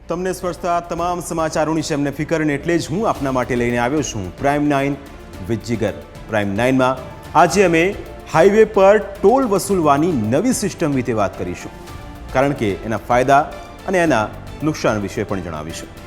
તમને સ્પર્શતા તમામ સમાચારોની છે એમને ફિકર અને એટલે જ હું આપના માટે લઈને આવ્યો છું પ્રાઇમ 9 વિથ જીગર. પ્રાઇમ 9માં આજે અમે હાઈવે પર ટોલ વસૂલવાની નવી સિસ્ટમ વિશે વાત કરીશું, કારણ કે એના ફાયદા અને એના નુકસાન વિશે પણ જણાવીશું.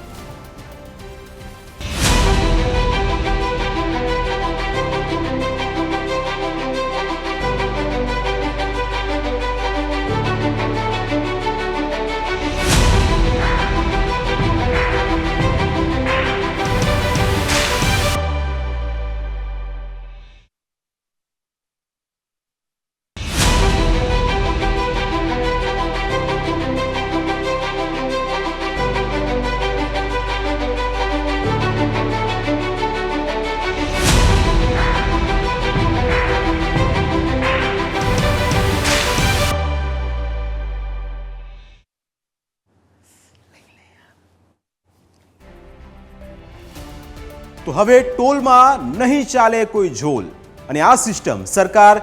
તો હવે ટોલમાં નહીં ચાલે કોઈ ઝોલ, અને આ સિસ્ટમ સરકાર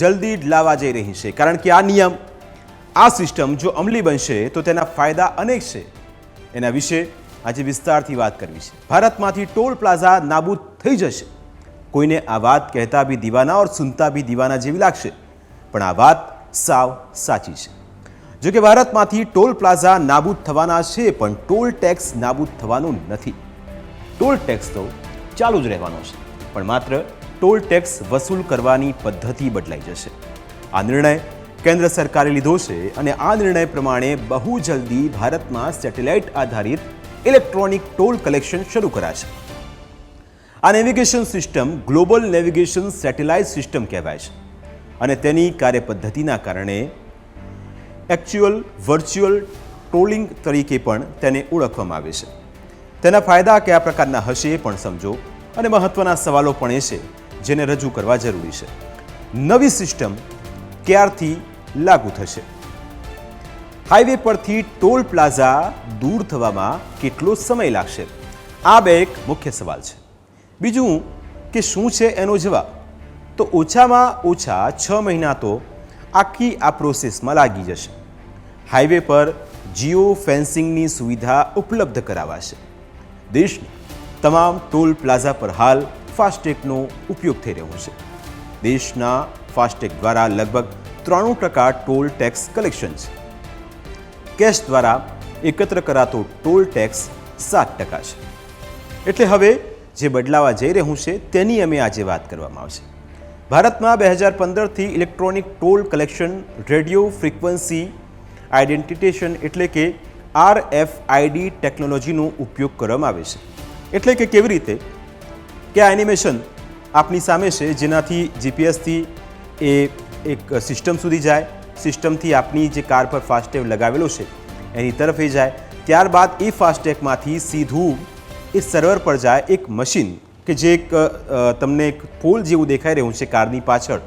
જલ્દી જ લાવવા જઈ રહી છે, કારણ કે આ સિસ્ટમ જો અમલી બનશે તો તેના ફાયદા અનેક છે. એના વિશે આજે વિસ્તારથી વાત કરવી છે. ભારતમાંથી ટોલ પ્લાઝા નાબૂદ થઈ જશે. કોઈને આ વાત કહેતા ભી દીવાના और સુનતા ભી દીવાના જેવી લાગશે, પણ આ વાત સાવ સાચી છે. જો કે ભારતમાંથી ટોલ પ્લાઝા નાબૂદ થવાના છે, પણ ટોલ ટેક્સ નાબૂદ થવાનો નથી. ટોલ ટેક્સ તો ચાલુ જ રહેવાનો છે, પણ માત્ર ટોલ ટેક્સ વસૂલ કરવાની પદ્ધતિ બદલાઈ જશે. આ નિર્ણય કેન્દ્ર સરકારે લીધો છે, અને આ નિર્ણય પ્રમાણે બહુ જલ્દી ભારતમાં સેટેલાઇટ આધારિત ઇલેક્ટ્રોનિક ટોલ કલેક્શન શરૂ કરાશે. આ navigation system global navigation satellite system કહેવાય છે, અને તેની કાર્યપદ્ધતિના કારણે એક્ચ્યુઅલ વર્ચ્યુઅલ ટોલિંગ તરીકે પણ તેને ઓળખવામાં આવે છે. તેના ફાયદા કયા પ્રકારના હશે એ પણ સમજો, અને મહત્વના સવાલો પણ એ છે જેને રજૂ કરવા જરૂરી છે. નવી સિસ્ટમ ક્યારથી લાગુ થશે? હાઈવે પરથી ટોલ પ્લાઝા દૂર થવામાં કેટલો સમય લાગશે? આ બે એક મુખ્ય સવાલ છે. બીજું કે શું છે એનો જવાબ? તો ઓછામાં ઓછા 6 મહિના તો આખી આ પ્રોસેસમાં લાગી જશે. હાઈવે પર જીઓ ફેન્સિંગની સુવિધા ઉપલબ્ધ કરાવાશે. દેશના તમામ ટોલ પ્લાઝા પર હાલ ફાસ્ટેગનો ઉપયોગ થઈ રહ્યો છે. દેશના ફાસ્ટેગ દ્વારા લગભગ 93% ટોલ ટેક્સ કલેક્શન છે. કેશ દ્વારા એકત્ર કરાતો ટોલ ટેક્સ 7% છે. એટલે હવે જે બદલાવા જઈ રહ્યું છે તેની અમે આજે વાત કરવામાં આવશે. ભારતમાં 2015થી electronic toll collection radio frequency identification એટલે કે RFID ટેકનોલોજીનો ઉપયોગ કરવામાં આવે છે. એટલે કે કેવી રીતે કે આ એનિમેશન આપની સામે છે, જેનાથી જીપીએસથી એ એક સિસ્ટમ સુધી જાય, સિસ્ટમથી આપની જે કાર પર ફાસ્ટેગ લગાવેલો છે એની તરફ એ જાય, ત્યારબાદ એ ફાસ્ટેગમાંથી સીધું એ સર્વર પર જાય એક મશીન કે જે એક તમને એક પોલ જેવું દેખાઈ રહ્યું છે કારની પાછળ,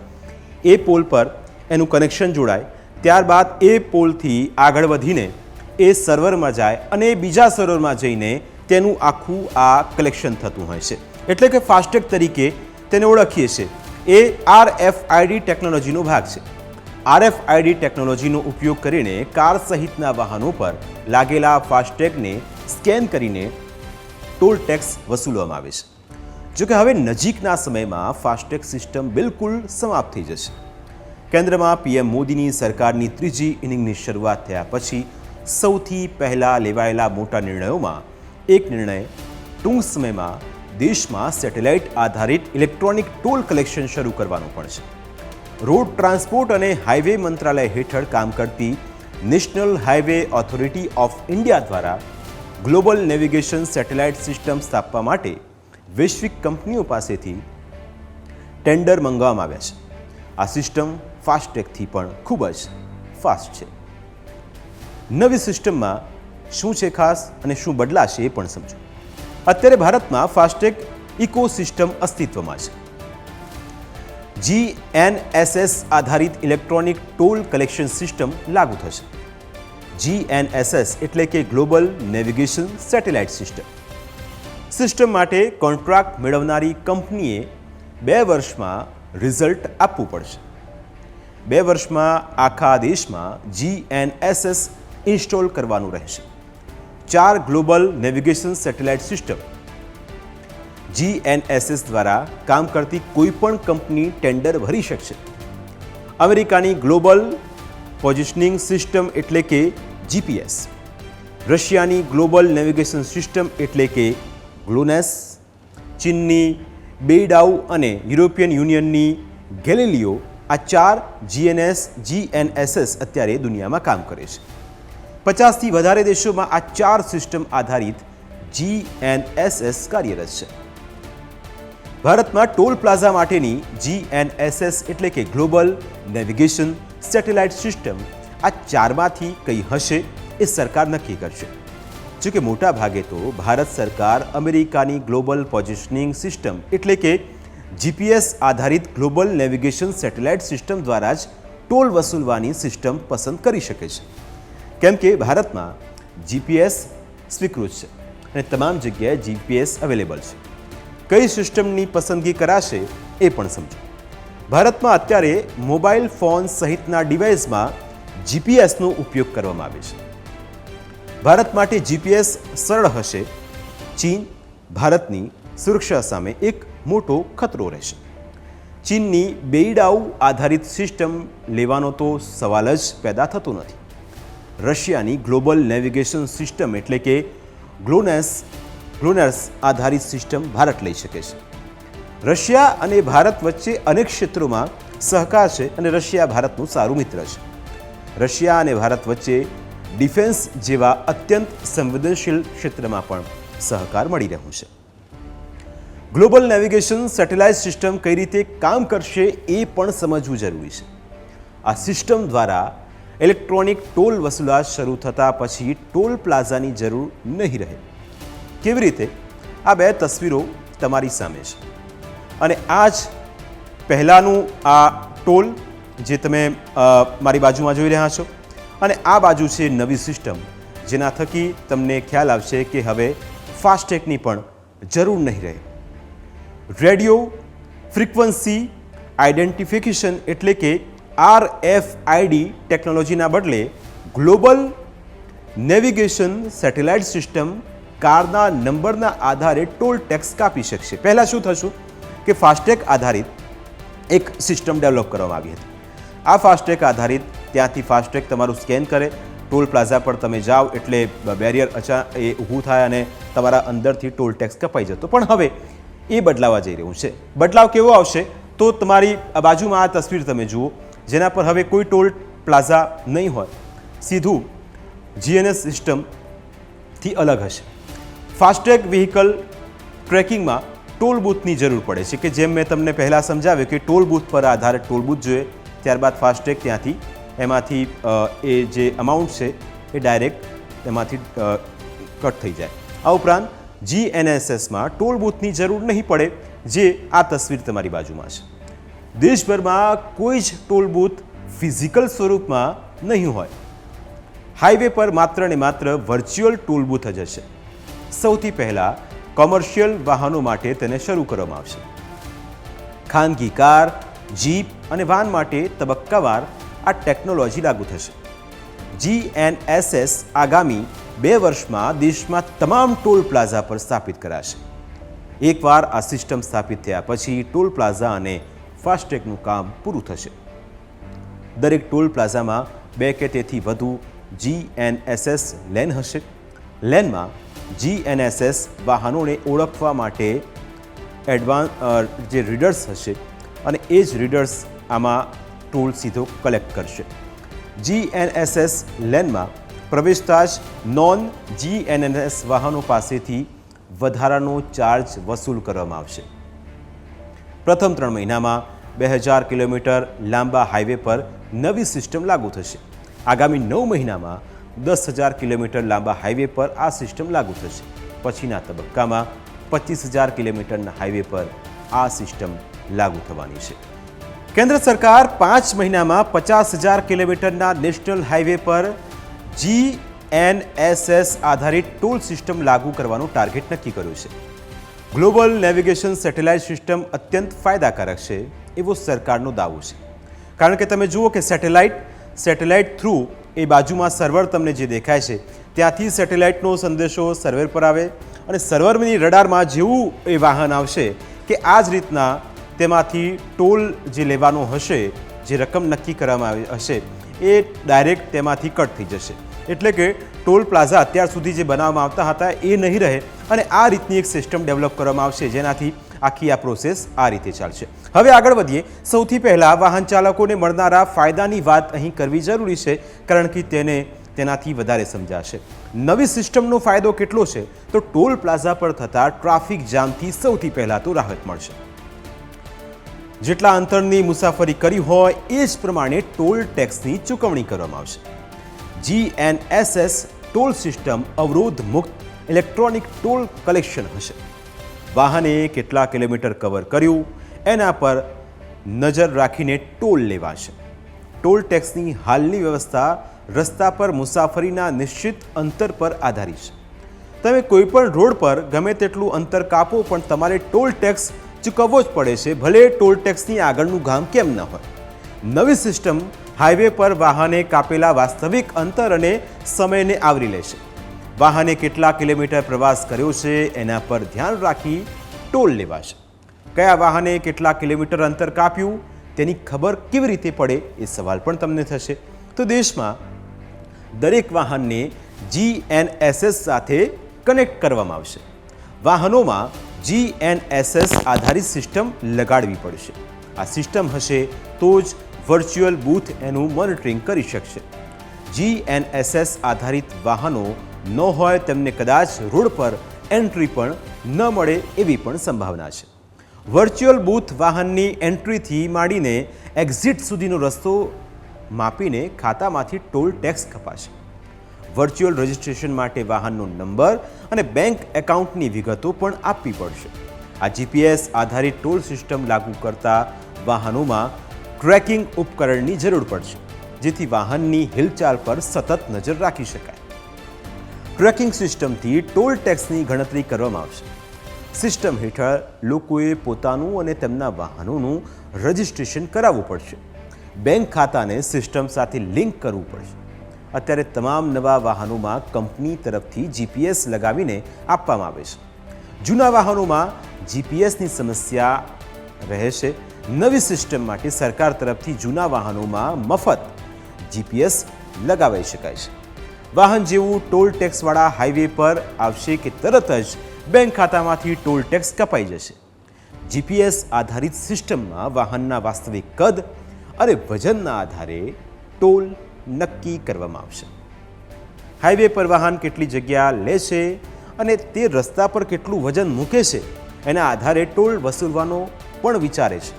એ પોલ પર એનું કનેક્શન જોડાય, ત્યારબાદ એ પોલથી આગળ વધીને એ સર્વરમાં જાય અને બીજા સર્વરમાં જઈને તેનું આખું આ કલેક્શન થતું હોય છે. એટલે કે ફાસ્ટેગ તરીકે તેને ઓળખીએ છીએ. એ RFID ટેકનોલોજીનો ભાગ છે. RFID ટેકનોલોજીનો ઉપયોગ કરીને કાર સહિતના વાહનો પર લાગેલા ફાસ્ટેગને સ્કેન કરીને ટોલ ટેક્સ વસૂલવામાં આવે છે. જોકે હવે નજીકના સમયમાં ફાસ્ટેગ સિસ્ટમ બિલકુલ સમાપ્ત થઈ જશે. કેન્દ્રમાં PM મોદીની સરકારની ત્રીજી ઇનિંગની શરૂઆત થયા પછી સૌથી પહેલાં લેવાયેલા મોટા નિર્ણયોમાં એક નિર્ણય ટૂંક સમયમાં દેશમાં સેટેલાઇટ આધારિત ઇલેક્ટ્રોનિક ટોલ કલેક્શન શરૂ કરવાનો પણ છે. રોડ ટ્રાન્સપોર્ટ અને હાઈવે મંત્રાલય હેઠળ કામ કરતી national highway authority of India દ્વારા ગ્લોબલ નેવિગેશન સેટેલાઇટ સિસ્ટમ સ્થાપવા માટે વૈશ્વિક કંપનીઓ પાસેથી ટેન્ડર મંગાવવામાં આવ્યા છે. આ સિસ્ટમ ફાસ્ટેગથી પણ ખૂબ જ ફાસ્ટ છે. નવી સિસ્ટમમાં શું છે ખાસ અને શું બદલાશે એ પણ સમજો. અત્યારે ભારતમાં ફાસ્ટેગ ઇકોસિસ્ટમ અસ્તિત્વમાં છે. GNSS આધારિત ઇલેક્ટ્રોનિક ટોલ કલેક્શન સિસ્ટમ લાગુ થશે. GNSS એટલે કે ગ્લોબલ નેવિગેશન સેટેલાઇટ સિસ્ટમ માટે કોન્ટ્રાક્ટ મેળવનારી કંપનીએ 2 વર્ષમાં રિઝલ્ટ આપવું પડશે. 2 વર્ષમાં આખા દેશમાં GNSS ઇન્સ્ટોલ કરવાનું રહેશે. 4 global navigation satellite system GNSS દ્વારા કામ કરતી કોઈપણ કંપની ટેન્ડર ભરી શકશે. અમેરિકાની ગ્લોબલ પોઝિશનિંગ સિસ્ટમ એટલે કે GPS, રશિયાની ગ્લોબલ નેવિગેશન સિસ્ટમ એટલે કે ગ્લોનેસ, ચીનની બેઇડાઉ અને યુરોપિયન યુનિયનની ગેલિલિયો, આ 4 GNSS અત્યારે દુનિયામાં કામ કરે છે. 50થી વધારે દેશોમાં આ 4 સિસ્ટમ આધારિત GNSS કાર્યરત છે. ભારતમાં ટોલ પ્લાઝા માટેની GNSS એટલે કે ગ્લોબલ નેવિગેશન સેટેલાઇટ સિસ્ટમ આ 4માંથી કઈ હશે એ સરકાર નક્કી કરશે. જોકે મોટા ભાગે તો ભારત સરકાર અમેરિકાની ગ્લોબલ પોઝિશનિંગ સિસ્ટમ એટલે કે GPS આધારિત ગ્લોબલ નેવિગેશન સેટેલાઇટ સિસ્ટમ દ્વારા જ ટોલ વસૂલવાની સિસ્ટમ પસંદ કરી શકે છે, કેમ કે ભારતમાં GPS સ્વીકૃત છે અને તમામ જગ્યાએ GPS અવેલેબલ છે. કઈ સિસ્ટમની પસંદગી કરાશે એ પણ સમજો. ભારતમાં અત્યારે મોબાઈલ ફોન સહિતના ડિવાઇસમાં GPSનો ઉપયોગ કરવામાં આવે છે. ભારત માટે GPS સરળ હશે. ચીન ભારતની સુરક્ષા સામે એક મોટો ખતરો રહેશે. ચીનની બેઇડાઉ આધારિત સિસ્ટમ લેવાનો તો સવાલ જ પેદા થતો નથી. રશિયાની ગ્લોબલ નેવિગેશન સિસ્ટમ એટલે કે ગ્લોનેસ આધારિત સિસ્ટમ ભારત લઈ શકે છે. રશિયા અને ભારત વચ્ચે અનેક ક્ષેત્રોમાં સહકાર છે અને રશિયા ભારતનું સારું મિત્ર છે. રશિયા અને ભારત વચ્ચે ડિફેન્સ જેવા અત્યંત સંવેદનશીલ ક્ષેત્રમાં પણ સહકાર મળી રહ્યો છે. ગ્લોબલ નેવિગેશન સેટેલાઇટ સિસ્ટમ કઈ રીતે કામ કરશે એ પણ સમજવું જરૂરી છે. આ સિસ્ટમ દ્વારા ઇલેક્ટ્રોનિક ટોલ વસૂલાત શરૂ થતાં પછી ટોલ પ્લાઝાની જરૂર નહીં રહે. કેવી રીતે? આ 2 તસવીરો તમારી સામે છે અને આ જ પહેલાંનું આ ટોલ જે તમે મારી બાજુમાં જોઈ રહ્યા છો અને આ બાજુ છે નવી સિસ્ટમ, જેના થકી તમને ખ્યાલ આવશે કે હવે ફાસ્ટેગની પણ જરૂર નહીં રહે. રેડિયો ફ્રીક્વન્સી આઇડેન્ટિફિકેશન એટલે કે RFID ટેકનોલોજીના બદલે ગ્લોબલ નેવિગેશન સેટેલાઇટ સિસ્ટમ કારના નંબરના આધારે ટોલ ટેક્સ કાપી શકશે. પહેલાં શું થશું કે ફાસ્ટેગ આધારિત એક સિસ્ટમ ડેવલપ કરવામાં આવી હતી. આ ફાસ્ટેગ આધારિત ત્યાંથી ફાસ્ટેગ તમારું સ્કેન કરે, ટોલ પ્લાઝા પર તમે જાઓ એટલે બેરિયર એ ઊભું થાય અને તમારા અંદરથી ટોલ ટેક્સ કપાઈ જતો. પણ હવે એ બદલાવા જઈ રહ્યું છે. બદલાવ કેવો આવશે? તો તમારી બાજુમાં આ તસવીર તમે જુઓ, જેના પર હવે કોઈ ટોલ પ્લાઝા નહીં હોય, સીધું GNSS સિસ્ટમથી અલગ હશે. ફાસ્ટેગ વ્હીકલ ટ્રેકિંગમાં ટોલ બૂથની જરૂર પડે છે કે જેમ મેં તમને પહેલાં સમજાવ્યું કે ટોલ બૂથ પર આધારે ટોલ બૂથ જોઈએ, ત્યારબાદ ફાસ્ટેગ ત્યાંથી એમાંથી એ જે અમાઉન્ટ છે એ ડાયરેક્ટ એમાંથી કટ થઈ જાય. આ ઉપરાંત GNSSમાં ટોલ બૂથની જરૂર નહીં પડે, જે આ તસવીર તમારી બાજુમાં છે. દેશભરમાં કોઈ જ ટોલ બૂથ ફિઝિકલ સ્વરૂપમાં નહીં હોય. હાઈવે પર માત્ર ને માત્ર વર્ચ્યુઅલ ટોલ બૂથ જ હશે. સૌથી પહેલાં કોમર્શિયલ વાહનો માટે તેને શરૂ કરવામાં આવશે. ખાનગી કાર, જીપ અને વાન માટે તબક્કાવાર આ ટેકનોલોજી લાગુ થશે. GNSS આગામી 2 વર્ષમાં દેશમાં તમામ ટોલ પ્લાઝા પર સ્થાપિત કરાશે. એકવાર આ સિસ્ટમ સ્થાપિત થયા પછી ટોલ પ્લાઝા અને ફાસ્ટેગનું કામ પૂરું થશે. દરેક ટોલ પ્લાઝામાં 2 કે તેથી વધુ GNSS લેન હશે. લેનમાં GNSS વાહનોને ઓળખવા માટે એડવાન્સ જે રીડર્સ હશે અને એ જ રીડર્સ આમાં ટોલ સીધો કલેક્ટ કરશે. GNSS લેનમાં પ્રવેશતા જ નોન GNSS વાહનો પાસેથી વધારાનો ચાર્જ વસૂલ કરવામાં આવશે. પ્રથમ 3 મહિનામાં 2000 કિલોમીટર લાંબા હાઈવે પર નવી સિસ્ટમ લાગુ થશે. આગામી 9 મહિનામાં 10,000 કિલોમીટર લાંબા હાઈવે પર આ સિસ્ટમ લાગુ થશે. પછીના તબક્કામાં 25,000 કિલોમીટરના હાઈવે પર આ સિસ્ટમ લાગુ થવાની છે. કેન્દ્ર સરકાર 5 મહિનામાં 50,000 કિલોમીટરના નેશનલ હાઈવે પર GNSS આધારિત ટોલ સિસ્ટમ લાગુ કરવાનું ટાર્ગેટ નક્કી કર્યું છે. ગ્લોબલ નેવિગેશન સેટેલાઇટ સિસ્ટમ અત્યંત ફાયદાકારક છે એવો સરકારનો દાવો છે. કારણ કે તમે જુઓ કે સેટેલાઇટ થ્રુ એ બાજુમાં સર્વર તમને જે દેખાય છે ત્યાંથી સેટેલાઇટનો સંદેશો સર્વર પર આવે અને સર્વરની રડારમાં જેવું એ વાહન આવશે કે આ જ રીતના તેમાંથી ટોલ જે લેવાનો હશે, જે રકમ નક્કી કરવામાં આવી હશે એ ડાયરેક્ટ તેમાંથી કટ થઈ જશે. એટલે કે ટોલ પ્લાઝા અત્યાર સુધી જે બનાવવામાં આવતા હતા એ નહીં રહે અને આ રીતની એક સિસ્ટમ ડેવલપ કરવામાં આવશે, જેનાથી આખી આ પ્રોસેસ આ રીતે ચાલશે. હવે આગળ વધીએ. સૌથી પહેલાં વાહન ચાલકોને મળનારા ફાયદાની વાત અહીં કરવી જરૂરી છે, કારણ કે તેનાથી વધારે સમજાશે. નવી સિસ્ટમનો ફાયદો કેટલો છે? તો ટોલ પ્લાઝા પર થતા ટ્રાફિક જામથી સૌથી પહેલાં તો રાહત મળશે. જેટલા અંતરની મુસાફરી કરી હોય એ જ પ્રમાણે ટોલ ટેક્સની ચૂકવણી કરવામાં આવશે. GNSS ટોલ સિસ્ટમ અવરોધ મુક્ત ઇલેક્ટ્રોનિક ટોલ કલેક્શન હશે. વાહને કેટલા કિલોમીટર કવર કર્યું એના પર નજર રાખીને ટોલ લેવાશે. ટોલ ટેક્સની હાલની વ્યવસ્થા રસ્તા પર મુસાફરીના નિશ્ચિત અંતર પર આધારિત છે. તમે કોઈપણ રોડ પર ગમે તેટલું અંતર કાપો પણ તમારે ટોલ ટેક્સ ચૂકવવો જ પડે છે, ભલે ટોલ ટેક્સની આગળનું ગામ કેમ ન હોય. નવી સિસ્ટમ હાઈવે પર વાહને કાપેલા વાસ્તવિક અંતર અને સમયને આવરી લેશે. વાહને કેટલા કિલોમીટર પ્રવાસ કર્યો છે એના પર ધ્યાન રાખી ટોલ લેવાશે. કયા વાહને કેટલા કિલોમીટર અંતર કાપ્યું તેની ખબર કેવી રીતે પડે એ સવાલ પણ તમને થશે. તો દેશમાં દરેક વાહનને GNSS સાથે કનેક્ટ કરવામાં આવશે. વાહનોમાં GNSS આધારિત સિસ્ટમ લગાડવી પડશે. આ સિસ્ટમ હશે તો જ વર્ચ્યુઅલ બૂથ એનું મોનિટરિંગ કરી શકશે. GNSS આધારિત વાહનો ન હોય તેમને કદાચ રોડ પર એન્ટ્રી પણ ન મળે એવી પણ સંભાવના છે. વર્ચ્યુઅલ બૂથ વાહનની એન્ટ્રીથી માંડીને એક્ઝિટ સુધીનો રસ્તો માપીને ખાતામાંથી ટોલ ટેક્સ કપાશે. વર્ચ્યુઅલ રજિસ્ટ્રેશન માટે વાહનનો નંબર અને બેંક એકાઉન્ટની વિગતો પણ આપવી પડશે. આ GPS આધારિત ટોલ સિસ્ટમ લાગુ કરતા વાહનોમાં ટ્રેકિંગ ઉપકરણની જરૂર પડશે, જેથી વાહનની હિલચાલ પર સતત નજર રાખી શકાય. ટ્રેકિંગ સિસ્ટમથી ટોલ ટેક્સની ગણતરી કરવામાં આવશે. સિસ્ટમ હેઠળ લોકોએ પોતાનું અને તેમના વાહનોનું રજિસ્ટ્રેશન કરાવવું પડશે. બેંક ખાતાને સિસ્ટમ સાથે લિંક કરવું પડશે. અત્યારે તમામ નવા વાહનોમાં કંપની તરફથી GPS લગાવીને આપવામાં આવે છે. જૂના વાહનોમાં GPSની સમસ્યા રહેશે. નવી સિસ્ટમ માટે સરકાર તરફથી જૂના વાહનોમાં મફત GPS લગાવી શકાય છે. વાહન જેવું ટોલ ટેક્સવાળા હાઈવે પર આવશે કે તરત જ બેંક ખાતામાંથી ટોલ ટેક્સ કપાઈ જશે. GPS આધારિત સિસ્ટમમાં વાહનના વાસ્તવિક કદ અને વજનના આધારે ટોલ નક્કી કરવામાં આવશે. હાઈવે પર વાહન કેટલી જગ્યા લે છે અને તે રસ્તા પર કેટલું વજન મૂકે છે એના આધારે ટોલ વસૂલવાનો પણ વિચારે છે.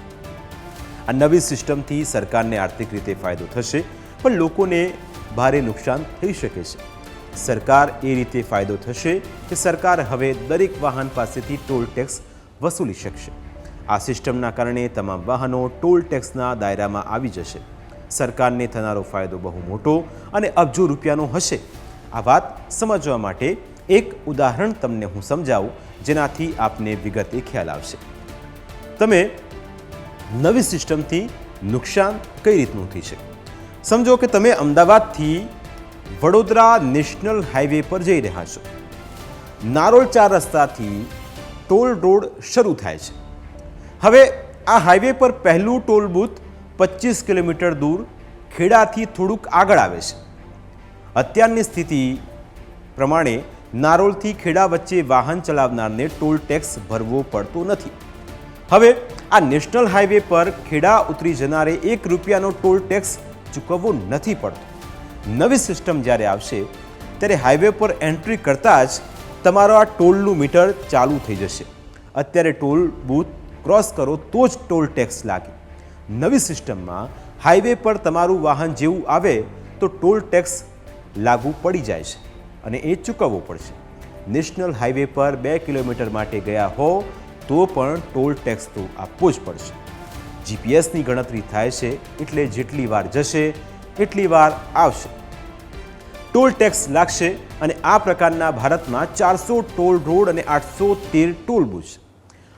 આ નવી સિસ્ટમથી સરકારને આર્થિક રીતે ફાયદો થશે, પણ લોકોને ભારે નુકસાન થઈ શકે છે. સરકાર એ રીતે ફાયદો થશે કે સરકાર હવે દરેક વાહન પાસેથી ટોલ ટેક્સ વસૂલી શકશે. આ સિસ્ટમના કારણે તમામ વાહનો ટોલ ટેક્સના દાયરામાં આવી જશે. સરકારને થનારો ફાયદો બહુ મોટો અને અબજો રૂપિયાનો હશે. આ વાત સમજવા માટે એક ઉદાહરણ તમને હું સમજાવું, જેનાથી આપને વિગતે ખ્યાલ આવશે. તમે નવી સિસ્ટમથી નુકસાન કઈ રીતનું થઈ શકે? સમજો કે તમે અમદાવાદથી વડોદરા નેશનલ હાઈવે પર જઈ રહ્યા છો. નારોલ 4 રસ્તાથી ટોલ રોડ શરૂ થાય છે. હવે આ હાઈવે પર પહેલું ટોલ બૂથ 25 કિલોમીટર દૂર ખેડાથી થોડુંક આગળ આવે છે. અત્યારની સ્થિતિ પ્રમાણે નારોલથી ખેડા વચ્ચે વાહન ચલાવનારને ટોલ ટેક્સ ભરવો પડતો નથી. હવે આ નેશનલ હાઈવે પર ખેડા ઉતરી જનારે ₹1નો ટોલ ટેક્સ ચૂકવવો નથી પડતો. નવી સિસ્ટમ જ્યારે આવશે ત્યારે હાઈવે પર એન્ટ્રી કરતાં જ તમારો આ ટોલનું મીટર ચાલુ થઈ જશે. અત્યારે ટોલ બૂથ ક્રોસ કરો તો જ ટોલ ટેક્સ લાગે. નવી સિસ્ટમમાં હાઈવે પર તમારું વાહન જેવું આવે તો ટોલ ટેક્સ લાગુ પડી જાય છે અને એ ચૂકવવો પડશે. નેશનલ હાઈવે પર 2 કિલોમીટર માટે ગયા હો તો પણ ટોલ ટેક્સ તો આપવો જ પડશે. GPSની ગણતરી થાય છે એટલે જેટલી વાર જશે એટલી વાર આવશે, ટોલ ટેક્સ લાગશે. અને આ પ્રકારના ભારતમાં 400 ટોલ રોડ અને 813 ટોલ બૂથ છે.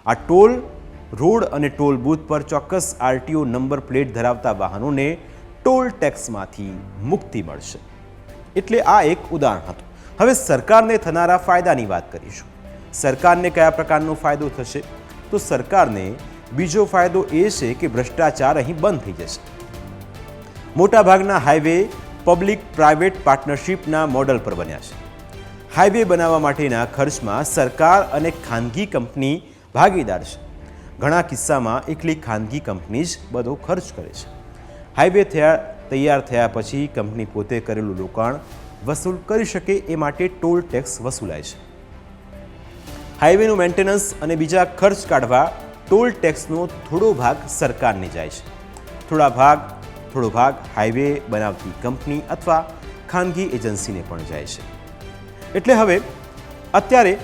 આ ટોલ રોડ અને ટોલ બૂથ પર ચોક્કસ RTO નંબર પ્લેટ ધરાવતા વાહનોને ટોલ ટેક્સમાંથી મુક્તિ મળશે. એટલે આ એક ઉદાહરણ હતું. હવે સરકારને થનારા ફાયદાની વાત કરીશું. સરકારને કયા પ્રકારનો ફાયદો થશે? તો સરકારને બીજો ફાયદો એ છે કે ભ્રષ્ટાચાર અહીં બંધ થઈ જશે. મોટાભાગના હાઈવે પબ્લિક પ્રાઇવેટ પાર્ટનરશિપના મોડલ પર બન્યા છે. હાઈવે બનાવવા માટેના ખર્ચમાં સરકાર અને ખાનગી કંપની ભાગીદાર છે. ઘણા કિસ્સામાં એકલી ખાનગી કંપની જ બધો ખર્ચ કરે છે. હાઈવે તૈયાર થયા પછી કંપની પોતે કરેલું રોકાણ વસૂલ કરી શકે એ માટે ટોલ ટેક્સ વસૂલાય છે. હાઈવેનું મેન્ટેનન્સ અને બીજા ખર્ચ કાઢવા ટોલ ટેક્સનો થોડો ભાગ સરકારને જાય છે. થોડો ભાગ હાઈવે બનાવતી કંપની અથવા ખાનગી એજન્સીને પણ જાય છે. એટલે હવે અત્યારે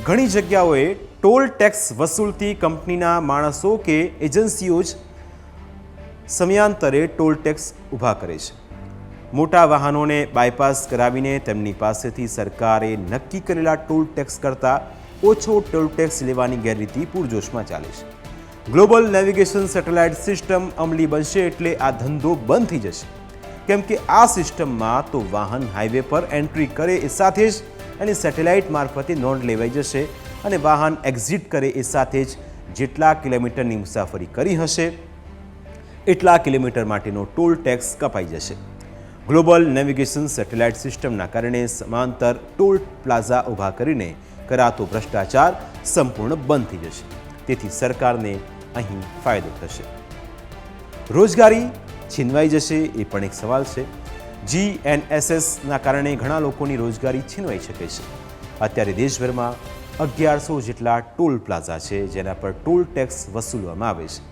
ઘણી જગ્યાઓએ ટોલ ટેક્સ વસૂલતી કંપનીના માણસો કે એજન્સીઓ જ સમયાંતરે ટોલ ટેક્સ ઊભા કરે છે. મોટા વાહનોને બાયપાસ કરાવીને તેમની પાસેથી સરકારે નક્કી કરેલા ટોલ ટેક્સ કરતાં ઓછો ટોલ ટેક્સ લેવાની ગેરરીતિ પૂરજોશમાં ચાલે છે. ગ્લોબલ નેવિગેશન સેટેલાઇટ સિસ્ટમ અમલી બનશે એટલે આ ધંધો બંધ થઈ જશે. કેમ કે આ સિસ્ટમમાં તો વાહન હાઈવે પર એન્ટ્રી કરે એ સાથે જ એની સેટેલાઇટ મારફતે નોંધ લેવાઈ જશે અને વાહન એક્ઝિટ કરે એ સાથે જ જેટલા કિલોમીટરની મુસાફરી કરી હશે એટલા કિલોમીટર માટેનો ટોલ ટેક્સ કપાઈ જશે. ગ્લોબલ નેવિગેશન સેટેલાઇટ સિસ્ટમના કારણે સમાંતર ટોલ પ્લાઝા ઊભા કરીને કરાતો ભ્રષ્ટાચાર સંપૂર્ણ બંધ થઈ જશે. તેથી સરકારને અહીં ફાયદો થશે. રોજગારી છીનવાઈ જશે એ પણ એક સવાલ છે. GNSSના કારણે ઘણા લોકોની રોજગારી છીનવાઈ શકે છે. અત્યારે દેશભરમાં 1100 જેટલા ટોલ પ્લાઝા છે જેના પર ટોલ ટેક્સ વસૂલવામાં આવે છે.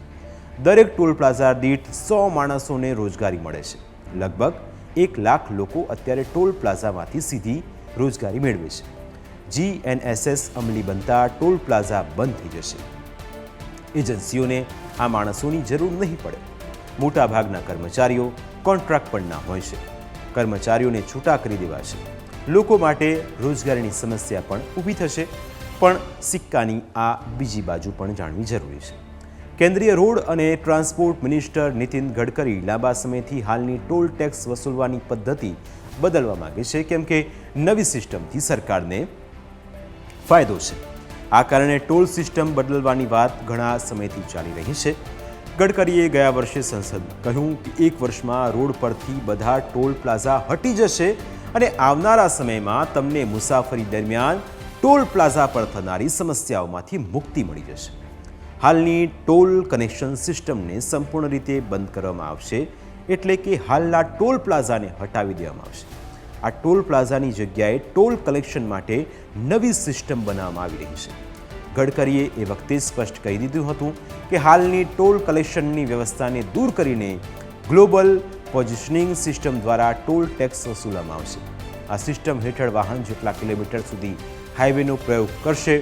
દરેક ટોલ પ્લાઝા દીઠ 100 માણસોને રોજગારી મળે છે. લગભગ 1 લાખ લોકો અત્યારે ટોલ પ્લાઝામાંથી સીધી રોજગારી મેળવે છે. GNSS અમલી બનતા ટોલ પ્લાઝા બંધ થઈ જશે. એજન્સીઓને આ માણસોની જરૂર નહીં પડે. મોટાભાગના કર્મચારીઓ કોન્ટ્રાક્ટ પણ ના હોય છે. કર્મચારીઓને છૂટા કરી દેવાશે. લોકો માટે રોજગારીની સમસ્યા પણ ઊભી થશે. પણ સિક્કાની આ બીજી બાજુ પણ જાણવી જરૂરી છે. કેન્દ્રીય રોડ અને ટ્રાન્સપોર્ટ મિનિસ્ટર નીતિન ગડકરી લાંબા સમયથી હાલની ટોલ ટેક્સ વસૂલવાની પદ્ધતિ બદલવા માંગે છે કેમ કે નવી સિસ્ટમથી સરકારને ફાયદો છે. આ કારણે ટોલ સિસ્ટમ બદલવાની વાત ઘણા સમયથી ચાલી રહી છે. ગડકરીએ ગયા વર્ષે સંસદમાં કહ્યું કે 1 વર્ષમાં રોડ પરથી બધા ટોલ પ્લાઝા હટી જશે અને આવનારા સમયમાં તમને મુસાફરી દરમિયાન ટોલ પ્લાઝા પર થનારી સમસ્યાઓમાંથી મુક્તિ મળી જશે. હાલની ટોલ કનેક્શન સિસ્ટમને સંપૂર્ણ રીતે બંધ કરવામાં આવશે એટલે કે હાલના ટોલ પ્લાઝાને હટાવી દેવામાં આવશે. આ ટોલ પ્લાઝાની જગ્યાએ ટોલ કલેક્શન માટે નવી સિસ્ટમ બનાવવામાં આવી રહી છે. ગડકરીએ એ વખતે સ્પષ્ટ કહી દીધું હતું કે હાલની ટોલ કલેક્શનની વ્યવસ્થાને દૂર કરીને ગ્લોબલ પોઝિશનિંગ સિસ્ટમ દ્વારા ટોલ ટેક્સ વસૂલવામાં આવશે. આ સિસ્ટમ હેઠળ વાહન જેટલા કિલોમીટર સુધી હાઈવેનો પ્રયોગ કરશે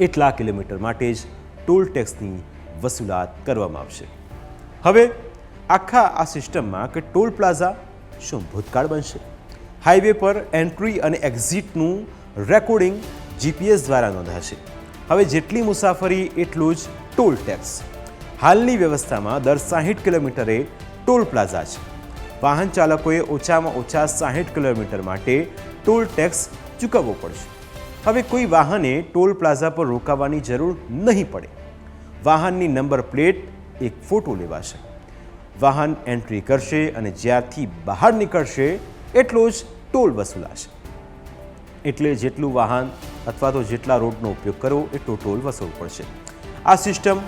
એટલા કિલોમીટર માટે જ ટોલ ટેક્સની વસૂલાત કરવામાં આવશે. હવે આખા આ સિસ્ટમમાં કે ટોલ પ્લાઝા શું ભૂતકાળ બનશે? હાઈવે પર એન્ટ્રી અને એક્ઝિટનું રેકોર્ડિંગ GPS દ્વારા નોંધાશે. હવે જેટલી મુસાફરી એટલું જ ટોલ ટેક્સ. હાલની વ્યવસ્થામાં દર 60 કિલોમીટરે ટોલ પ્લાઝા છે. વાહન ચાલકોએ ઓછામાં ઓછા 60 કિલોમીટર માટે ટોલ ટેક્સ ચૂકવવો પડશે. હવે કોઈ વાહને ટોલ પ્લાઝા પર રોકાવાની જરૂર નહીં પડે. વાહનની નંબર પ્લેટ એક ફોટો લેવાશે. વાહન એન્ટ્રી કરશે અને જ્યારથી બહાર નીકળશે એટલો જ ટોલ વસૂલાશે. એટલે જેટલું વાહન અથવા તો જેટલા રોડનો ઉપયોગ કરવો એટલો ટોલ વસૂલવો પડશે. આ સિસ્ટમ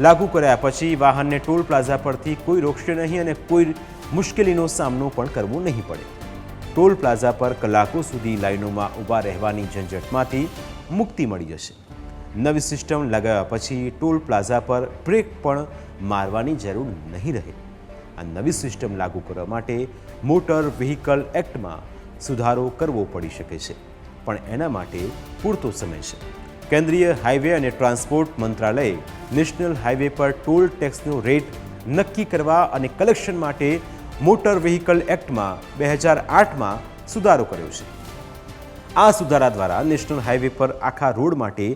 લાગુ કર્યા પછી વાહનને ટોલ પ્લાઝા પરથી કોઈ રોકશે નહીં અને કોઈ મુશ્કેલીનો સામનો પણ કરવો નહીં પડે. ટોલ પ્લાઝા પર કલાકો સુધી લાઈનોમાં ઊભા રહેવાની ઝંઝટમાંથી મુક્તિ મળી જશે. નવી સિસ્ટમ લગાવ્યા પછી ટોલ પ્લાઝા પર બ્રેક પણ મારવાની જરૂર નહીં રહે. આ નવી સિસ્ટમ લાગુ કરવા માટે મોટર વ્હીકલ એક્ટમાં સુધારો કરવો પડી શકે છે પણ એના માટે પૂરતો સમય છે. કેન્દ્રીય હાઈવે અને ટ્રાન્સપોર્ટ મંત્રાલયે નેશનલ હાઈવે પર ટોલ ટેક્સનો રેટ નક્કી કરવા અને કલેક્શન માટે મોટર વ્હીકલ એક્ટમાં 2008માં સુધારો કર્યો છે. આ સુધારા દ્વારા નેશનલ હાઈવે પર આખા રોડ માટે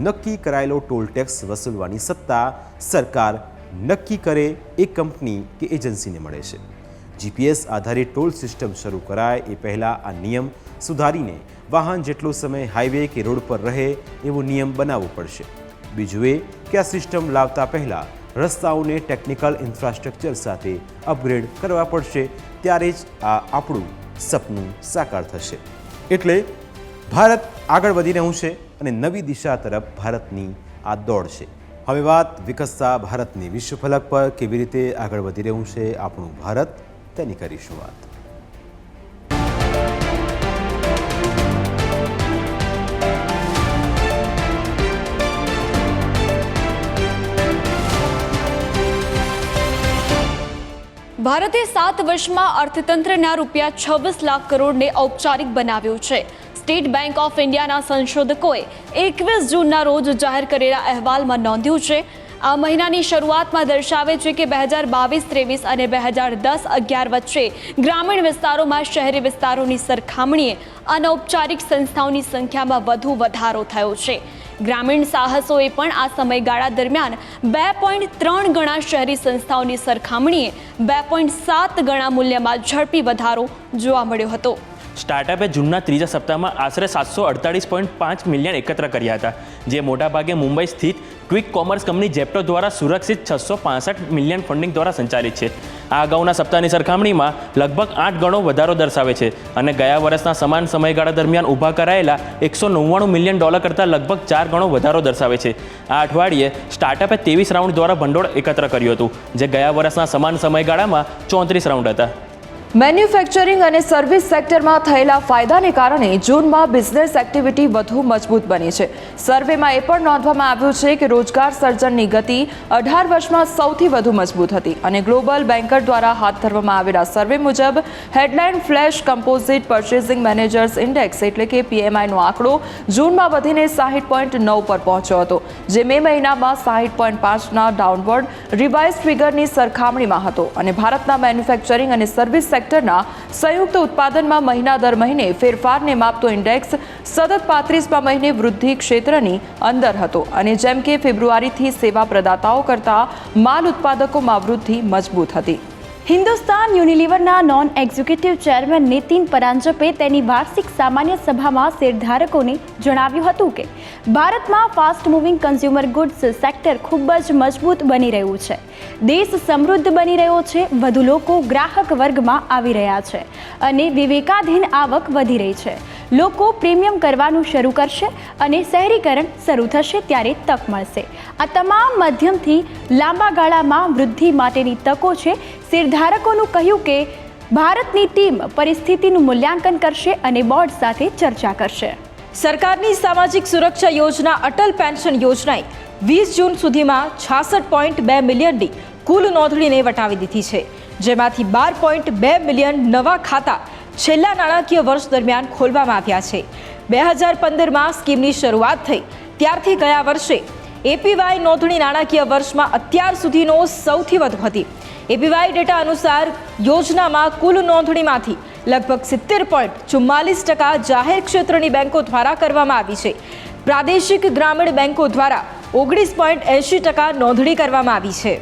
નક્કી કરાયેલો ટોલ ટેક્સ વસૂલવાની સત્તા સરકાર નક્કી કરે એ કંપની કે એજન્સીને મળે છે. જીપીએસ આધારિત ટોલ સિસ્ટમ શરૂ કરાય એ પહેલાં આ નિયમ સુધારીને વાહન જેટલો સમય હાઈવે કે રોડ પર રહે એવો નિયમ બનાવવો પડશે. બીજું એ કે આ સિસ્ટમ લાવતા પહેલાં રસ્તાઓને ટેકનિકલ ઇન્ફ્રાસ્ટ્રક્ચર સાથે અપગ્રેડ કરવા પડશે. ત્યારે જ આ આપણું સપનું સાકાર થશે. એટલે ભારત આગળ વધી રહ્યું છે અને નવી દિશા તરફ ભારતની આ દોડ છે. હવે વાત વિકસતા ભારતની વિશ્વ ફલક પર કેવી રીતે આગળ વધી રહ્યું છે આપણું ભારત, તેની કરીશું વાત. ભારતે 7 વર્ષમાં અર્થતંત્રના ₹26 લાખ કરોડને ઔપચારિક બનાવ્યું છે. સ્ટેટ બેંક ઓફ ઇન્ડિયાના સંશોધકોએ 21 જૂનના રોજ જાહેર કરેલા અહેવાલમાં નોંધ્યું છે. આ મહિનાની શરૂઆતમાં દર્શાવે છે કે 2022-23 અને 2010-11 વચ્ચે ગ્રામીણ વિસ્તારોમાં શહેરી વિસ્તારોની સરખામણીએ અનૌપચારિક સંસ્થાઓની સંખ્યામાં વધુ વધારો થયો છે. ગ્રામીણ સાહસોએ પણ આ સમયગાળા દરમિયાન 2.3 ગણા શહેરી સંસ્થાઓની સરખામણીએ 2.7 ગણા મૂલ્યમાં ઝડપી વધારો જોવા મળ્યો હતો. સ્ટાર્ટઅપે જૂનના ત્રીજા સપ્તાહમાં આશરે 748.5 મિલિયન એકત્ર કર્યા હતા, જે મોટાભાગે મુંબઈ સ્થિત ક્વિક કોમર્સ કંપની જેપ્ટો દ્વારા સુરક્ષિત 665 મિલિયન ફંડિંગ દ્વારા સંચાલિત છે. આ અગાઉના સપ્તાહની સરખામણીમાં લગભગ 8 ગણો વધારો દર્શાવે છે અને ગયા વર્ષના સમાન સમયગાળા દરમિયાન ઊભા કરાયેલા $199 મિલિયન કરતાં લગભગ 4 ગણો વધારો દર્શાવે છે. આ અઠવાડિયે સ્ટાર્ટઅપે 23 રાઉન્ડ દ્વારા ભંડોળ એકત્ર કર્યું હતું, જે ગયા વર્ષના સમાન સમયગાળામાં 34 રાઉન્ડ હતા. મેન્યુફેક્ચરિંગ અને સર્વિસ સેક્ટરમાં થયેલા ફાયદાને કારણે જૂનમાં બિઝનેસ એક્ટિવિટી વધુ મજબૂત બની છે. સર્વેમાં એ પણ નોંધવામાં આવ્યું છે કે રોજગાર સર્જનની ગતિ 18 વર્ષમાં સૌથી વધુ મજબૂત હતી અને ગ્લોબલ બેન્કર દ્વારા હાથ ધરવામાં આવેલા સર્વે મુજબ headline flash composite purchasing managers index એટલે કે પીએમઆઈનો આંકડો જૂનમાં વધીને 60.9 પર પહોંચ્યો હતો, જે મે મહિનામાં 60.5ના ડાઉનવર્ડ રિવાઇઝ ફિગરની સરખામણીમાં હતો અને ભારતના મેન્યુફેક્ચરિંગ અને સર્વિસ સેક્ટરના સંયુક્ત ઉત્પાદનમાં મહિના દર મહિને ફેરફારને માપતો ઇન્ડેક્સ સતત 35મા મહિને વૃદ્ધિ ક્ષેત્રની અંદર હતો અને જેમ કે ફેબ્રુઆરીથી સેવા પ્રદાતાઓ કરતાં માલ ઉત્પાદકોમાં વૃદ્ધિ મજબૂત હતી. હિન્દુસ્તાન યુનિલિવરના non executive chairman Nitin Paranjpe તેની વાર્ષિક સામાન્ય સભામાં શેરધારકોને જણાવ્યું હતું કે ભારતમાં fast moving consumer goods sector ખૂબ જ મજબૂત બની રહ્યું છે. દેશ સમૃદ્ધ બની રહ્યો છે, વધુ લોકો ગ્રાહક વર્ગમાં આવી રહ્યા છે અને વિવેકાધીન આવક વધી રહી છે. લોકો પ્રીમિયમ કરવાનું શરૂ કરશે અને શહેરીકરણ શરૂ થશે ત્યારે તક મળશે. આ તમામ મધ્યમથી લાંબા ગાળામાં વૃદ્ધિ માટેની તકો છે. શેરધારકોનું કહ્યું કે ભારતની ટીમ પરિસ્થિતિનું મૂલ્યાંકન કરશે અને બોર્ડ સાથે ચર્ચા કરશે. સરકારની સામાજિક સુરક્ષા યોજના અટલ પેન્શન યોજનાએ 20 જૂન સુધીમાં 66.2 મિલિયનની કુલ નોંધણીને વટાવી દીધી છે, જેમાંથી 12.2 મિલિયન નવા ખાતા છેલ્લા નાણાકીય વર્ષ દરમિયાન ખોલવામાં આવ્યા છે. 2015માં સ્કીમની શરૂઆત થઈ ત્યારથી ગયા વર્ષે એપીવાય નોંધણી નાણાકીય વર્ષમાં અત્યાર સુધીનો સૌથી વધુ હતી. એપીવાય ડેટા અનુસાર યોજનામાં કુલ નોંધણીમાંથી લગભગ 70.44% જાહેર ક્ષેત્રની બેંકો દ્વારા કરવામાં આવી છે. પ્રાદેશિક ગ્રામીણ બેંકો દ્વારા 19.80% નોંધણી કરવામાં આવી છે.